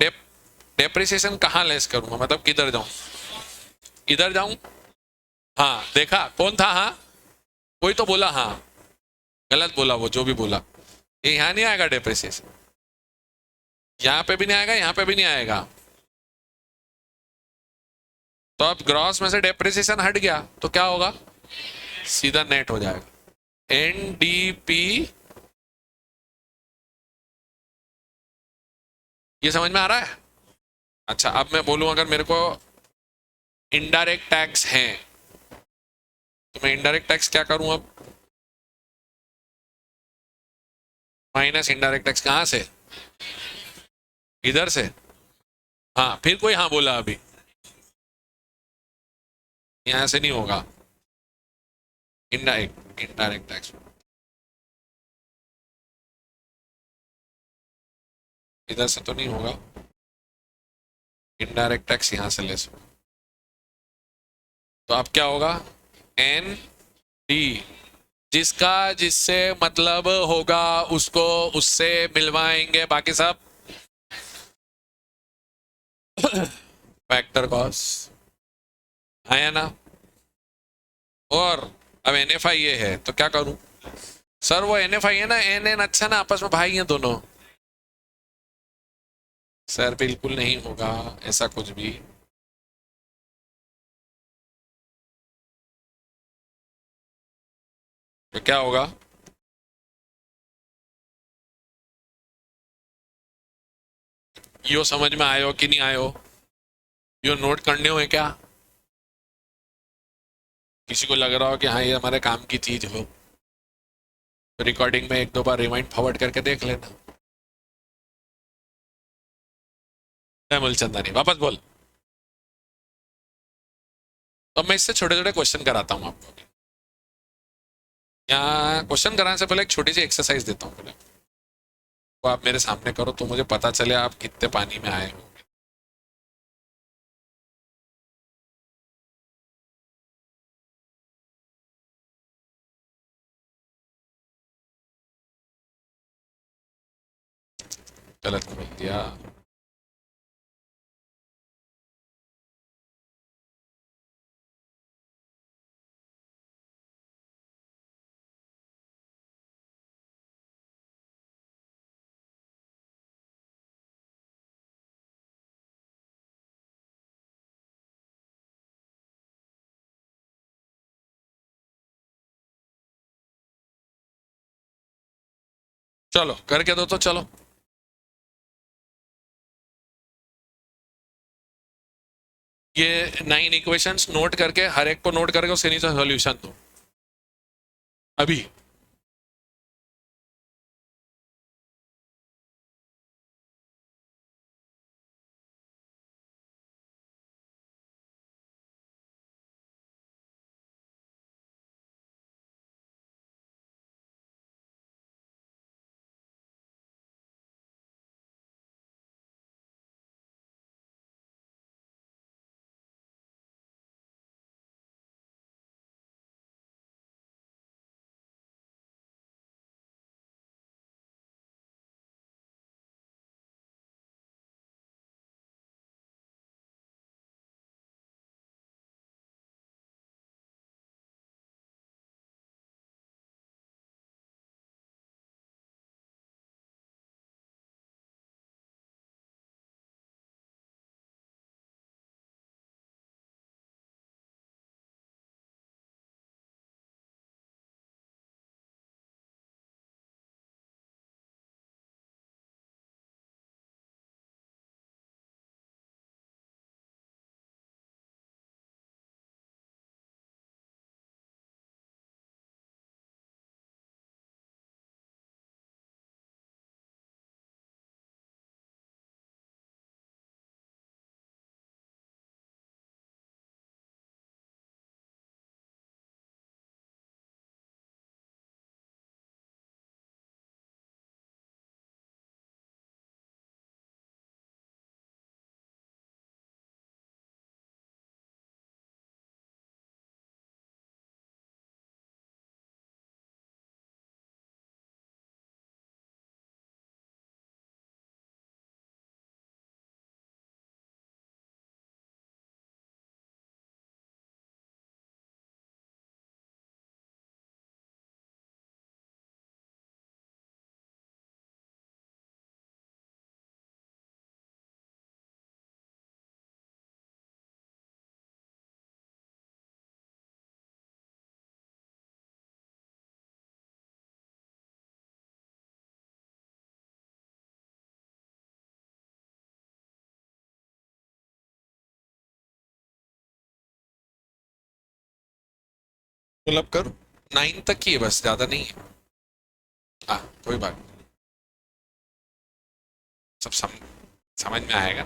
डेप्रिसिएशन कहाँ लेस करूंगा, मतलब किधर जाऊं, इधर जाऊं? हाँ देखा कौन था, हाँ कोई तो बोला, हाँ गलत बोला, वो जो भी बोला, ये यहाँ नहीं आएगा डेप्रिसिएशन, यहाँ पे भी नहीं आएगा, यहाँ पे भी नहीं आएगा। तो अब ग्रॉस में से डेप्रिसिएशन हट गया तो क्या होगा, सीधा नेट हो जाएगा। एनडीपी, ये समझ में आ रहा है? अच्छा अब मैं बोलूं अगर मेरे को इनडायरेक्ट टैक्स है, तो मैं इनडायरेक्ट टैक्स क्या करूं अब, माइनस इनडायरेक्ट टैक्स कहां से, इधर से। हाँ फिर कोई हाँ बोला अभी, यहां से नहीं होगा, इनडायरेक्ट इनडायरेक्ट टैक्स इधर से तो नहीं होगा, इनडायरेक्ट टैक्स यहां से ले सो। तो अब क्या होगा, एन डी, जिसका जिससे मतलब होगा उसको उससे मिलवाएंगे, बाकी सब फैक्टर कॉस्ट, आया ना। और अब एनएफआईए है तो क्या करूं, सर वो एनएफआईए ना एन एन अच्छा ना, आपस में भाई हैं दोनों। सर बिल्कुल नहीं होगा ऐसा कुछ भी, तो क्या होगा, यो समझ में आयो कि नहीं आयो, यो नोट करने हो क्या, किसी को लग रहा हो कि हाँ ये हमारे काम की चीज हो, तो रिकॉर्डिंग में 1-2 बार रिवाइंड फॉरवर्ड करके देख लेना। मूलचंदानी वापस बोल। तो मैं इससे छोटे छोटे क्वेश्चन कराता हूँ आपको। यहाँ क्वेश्चन कराने से पहले एक छोटी सी एक्सरसाइज देता हूँ पहले, तो आप मेरे सामने करो तो मुझे पता चले आप कितने पानी में आए हो। गलत बोल दिया। चलो करके दो तो चलो। ये 9 इक्वेशंस नोट करके, हर एक को नोट करके उसके नीचे सॉल्यूशन दो अभी। फिल अप करो। 9 तक की है बस, ज्यादा नहीं है। हाँ कोई बात नहीं। सब समझ में आएगा।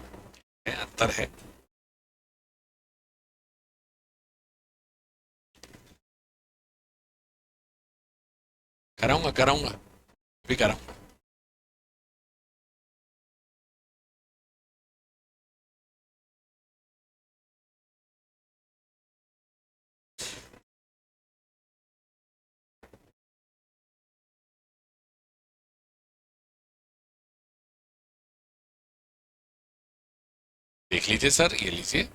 अंतर है। कराऊंगा कराऊंगा, भी कराऊंगा। देख लीजिए सर, ये लीजिए।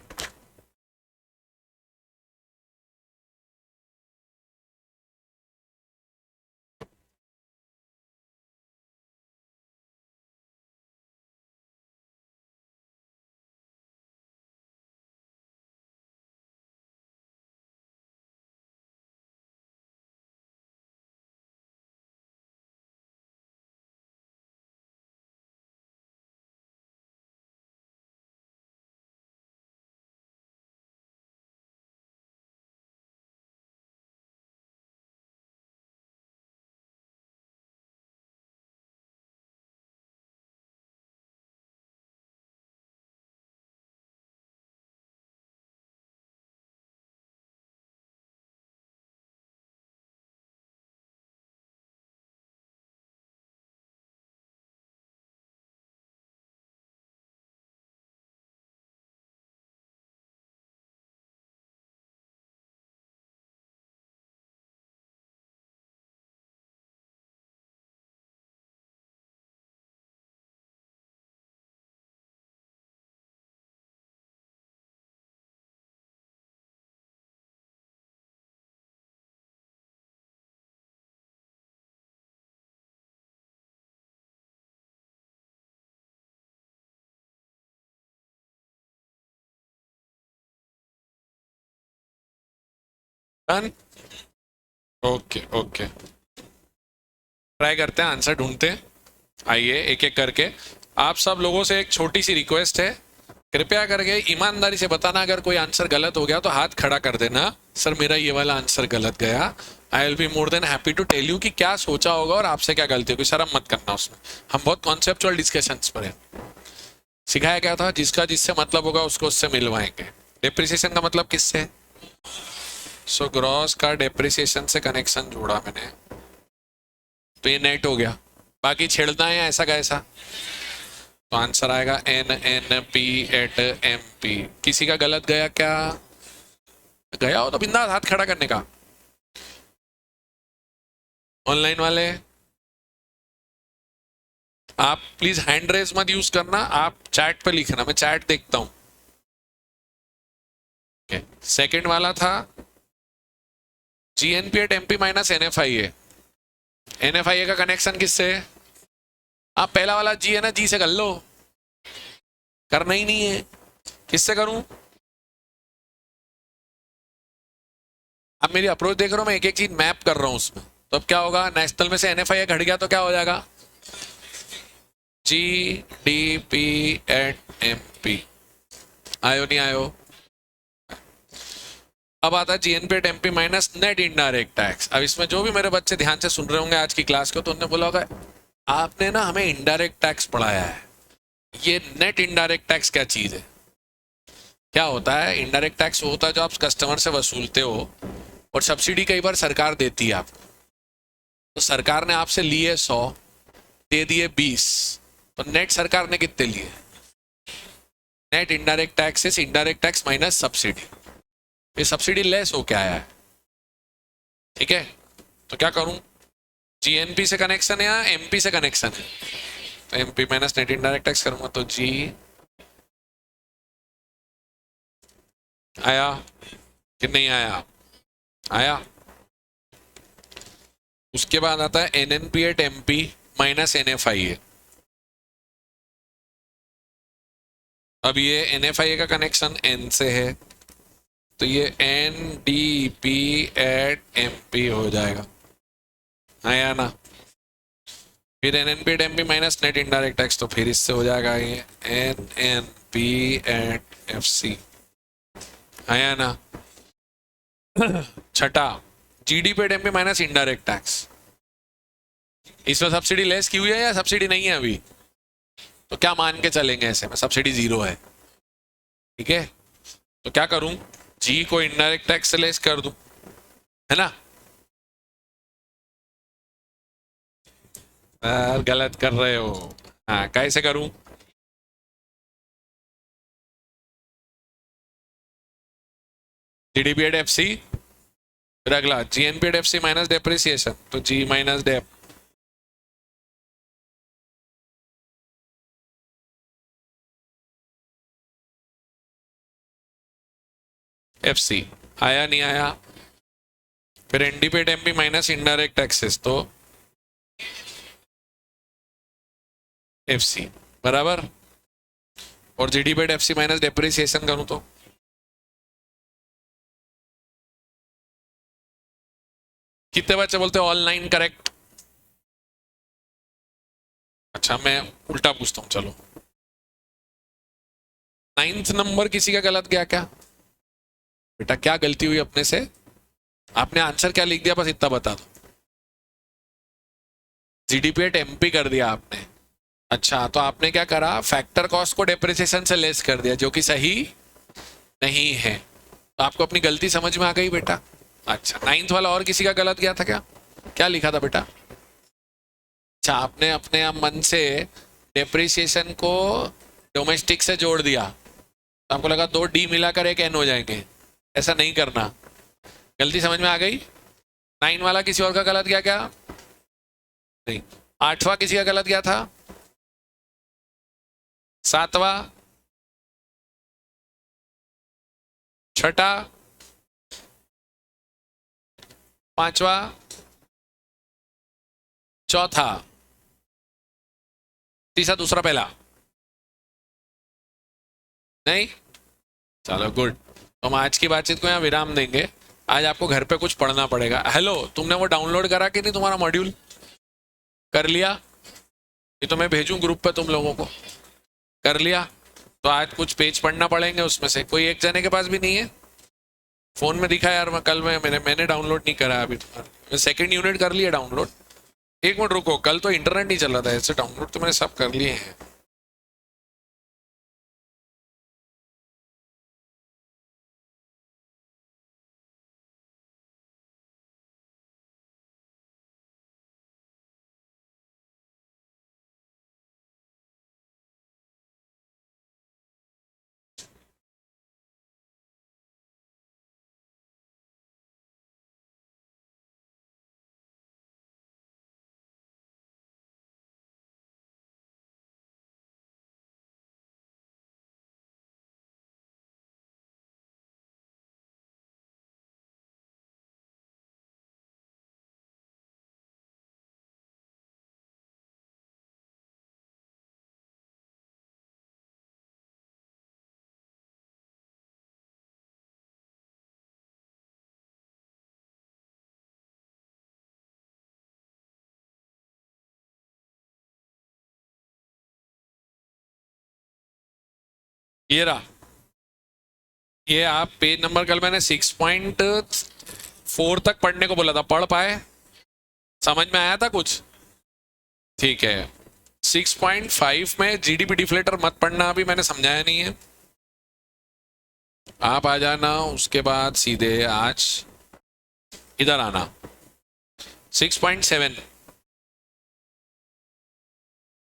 डन। ओके ओके, ट्राई करते हैं, आंसर ढूंढते हैं। आइए एक एक करके। आप सब लोगों से एक छोटी सी रिक्वेस्ट है, कृपया करके ईमानदारी से बताना, अगर कोई आंसर गलत हो गया तो हाथ खड़ा कर देना, सर मेरा ये वाला आंसर गलत गया। I will be more than happy to tell you कि क्या सोचा होगा और आपसे क्या गलती होगी, शर्म मत करना उसमें। हम बहुत कॉन्सेप्चुअल डिस्कशंस पर हैं। सिखाया क्या था, जिसका जिससे मतलब होगा उसको उससे मिलवाएंगे। डेप्रिसिएशन का मतलब किससे? सो ग्रॉस का डेप्रिसिएशन से कनेक्शन जोड़ा मैंने, तो ये नेट हो गया। बाकी छेड़ना है ऐसा का ऐसा, तो आंसर आएगा N N P at M P. किसी का गलत गया क्या? गया हो तो बिंदास हाथ खड़ा करने का। ऑनलाइन वाले आप प्लीज हैंड रेज मत यूज करना, आप चैट पे लिखना, मैं चैट देखता हूं। सेकंड वाला था GNP at MP minus NFIA. NFIA का कनेक्शन किससे? आप पहला वाला जी है ना, जी से कर लो, करना ही नहीं है, किससे करूं? अब मेरी अप्रोच देख रहे हो, मैं एक एक चीज मैप कर रहा हूं उसमें। तो अब क्या होगा, नेशनल में से एनएफआईए घट गया तो क्या हो जाएगा? G D P at M P. आयो नहीं आयो? अब आता है GNP at MP minus net indirect tax. अब इसमें जो भी मेरे बच्चे ध्यान से सुन रहे होंगे आज की क्लास को, तो उन्होंने बोला होगा आपने ना हमें इनडायरेक्ट टैक्स पढ़ाया है, ये नेट इनडायरेक्ट टैक्स क्या चीज है? क्या होता है इनडायरेक्ट टैक्स? वो होता है जो आप कस्टमर से वसूलते हो, और सब्सिडी कई बार सरकार देती है आपको। तो सरकार ने आपसे लिए 100, दे दिए 20, तो नेट सरकार ने कितने लिए? Net indirect tax is indirect tax minus subsidy. ये सब्सिडी लेस हो क्या आया है, ठीक है? तो क्या करूं, जीएनपी से कनेक्शन है या एमपी से कनेक्शन है? तो MP minus net indirect tax करूंगा, तो जी आया कि नहीं आया? आया। उसके बाद आता है NNP at MP minus NFIA. अब ये एनएफआईए का कनेक्शन एन से है, तो ये N D P at M P हो जाएगा, आया ना? फिर N N P at M P minus net indirect tax, तो फिर इससे हो जाएगा ये N N P at F C, आया ना? छठा GDP at M P minus indirect tax. इसमें सब्सिडी लेस की हुई है या सब्सिडी नहीं है अभी? तो क्या मान के चलेंगे ऐसे में, सब्सिडी 0 है, ठीक है? तो क्या करूं, जी को इनडायरेक्ट टैक्स से लेस कर दूं, है ना? गलत कर रहे हो। हाँ, कैसे करूं? जीडीपी एट एफ सी, फिर अगला GNP at F C minus depreciation, तो G minus dep. F C आया नहीं आया? फिर NDP at MP minus indirect taxes, तो एफ सी बराबर। और GDP at F C minus depreciation करूं तो कितने बच्चे बोलते हैं ऑल 9 करेक्ट? अच्छा, मैं उल्टा पूछता हूं, चलो। 9th नंबर किसी का गलत गया क्या? बेटा क्या गलती हुई अपने से? आपने आंसर क्या लिख दिया, बस इतना बता दो। जीडीपी एट एमपी कर दिया आपने। अच्छा, तो आपने क्या करा, फैक्टर कॉस्ट को डेप्रिसिएशन से लेस कर दिया, जो कि सही नहीं है। तो आपको अपनी गलती समझ में आ गई बेटा? अच्छा, 9th वाला और किसी का गलत गया था क्या? क्या लिखा था बेटा? अच्छा, आपने अपने आप मन से डेप्रिसिएशन को डोमेस्टिक से जोड़ दिया, तो आपको लगा 2 डी मिलाकर एक एन हो जाएंगे। ऐसा नहीं करना। गलती समझ में आ गई? 9 वाला किसी और का गलत गया क्या? नहीं। 8वां किसी का गलत गया था? 7वां? 6ठा? 5वां? 4था? तीसरा, दूसरा, पहला? नहीं? चलो गुड। तो हम आज की बातचीत को यहाँ विराम देंगे। आज आपको घर पे कुछ पढ़ना पड़ेगा। हेलो, तुमने वो डाउनलोड करा कि नहीं, तुम्हारा मॉड्यूल कर लिया? ये तो मैं भेजूं ग्रुप पे तुम लोगों को, कर लिया? तो आज कुछ पेज पढ़ना पड़ेंगे, उसमें से कोई एक जने के पास भी नहीं है? फोन में दिखा यार, मैं कल मैंने डाउनलोड नहीं करा अभी तुम्हारा, सेकंड यूनिट कर लिया डाउनलोड। एक मिनट रुको, कल तो इंटरनेट नहीं चल रहा था, ऐसे डाउनलोड तो मैंने सब कर लिए हैं। ये रहा, ये आप पेज नंबर, कल मैंने 6.4 तक पढ़ने को बोला था, पढ़ पाए? समझ में आया था कुछ? ठीक है। 6.5 में जीडीपी डिफ्लेटर मत पढ़ना, अभी मैंने समझाया नहीं है। आप आ जाना उसके बाद सीधे आज इधर आना। 6.7,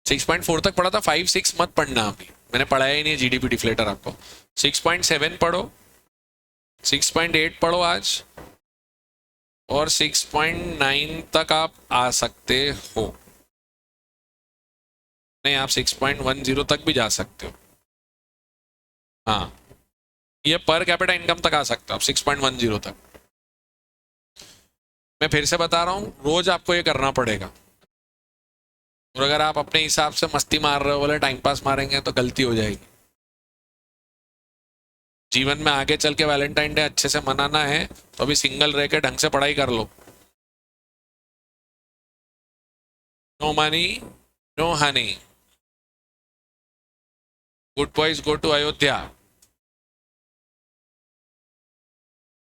6.4 तक पढ़ा था, 5-6 मत पढ़ना अभी, मैंने पढ़ाया ही नहीं है जीडीपी डिफ्लेटर आपको। 6.7 पढ़ो, 6.8 पढ़ो आज, और 6.9 तक आप आ सकते हो। नहीं, आप 6.10 तक भी जा सकते हो। हाँ, ये पर कैपिटा इनकम तक आ सकते हो आप, 6.10 तक। मैं फिर से बता रहा हूँ, रोज आपको ये करना पड़ेगा, और अगर आप अपने हिसाब से मस्ती मार रहे हो, बोले टाइम पास मारेंगे, तो गलती हो जाएगी। जीवन में आगे चल के वैलेंटाइन डे अच्छे से मनाना है, तो अभी सिंगल रह के ढंग से पढ़ाई कर लो। No money no honey, good boys go to Ayodhya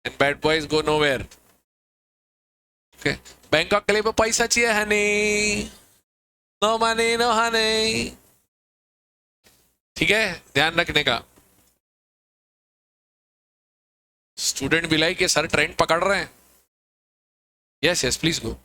and bad boys go nowhere. Okay, Bangkok के लिए पैसा चाहिए honey, no money no honey. ठीक है, ध्यान रखने का। स्टूडेंट भी लाइक, ये सर ट्रेंड पकड़ रहे हैं। Yes yes, please go.